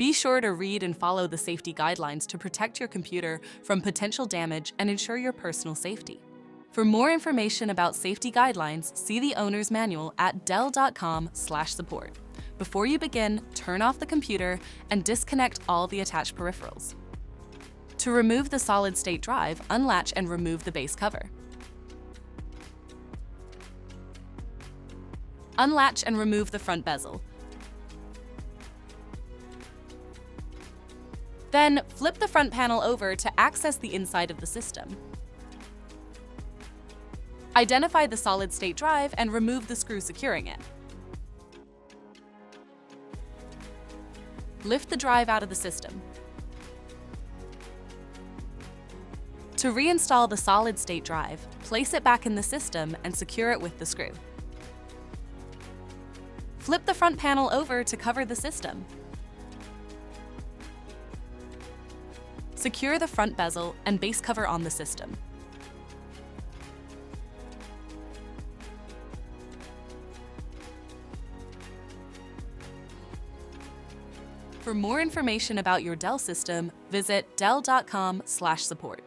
Be sure to read and follow the safety guidelines to protect your computer from potential damage and ensure your personal safety. For more information about safety guidelines, see the owner's manual at dell.com/support. Before you begin, turn off the computer and disconnect all the attached peripherals. To remove the solid-state drive, unlatch and remove the base cover. Unlatch and remove the front bezel. Then, flip the front panel over to access the inside of the system. Identify the solid-state drive and remove the screw securing it. Lift the drive out of the system. To reinstall the solid-state drive, place it back in the system and secure it with the screw. Flip the front panel over to cover the system. Secure the front bezel and base cover on the system. For more information about your Dell system, visit dell.com/support.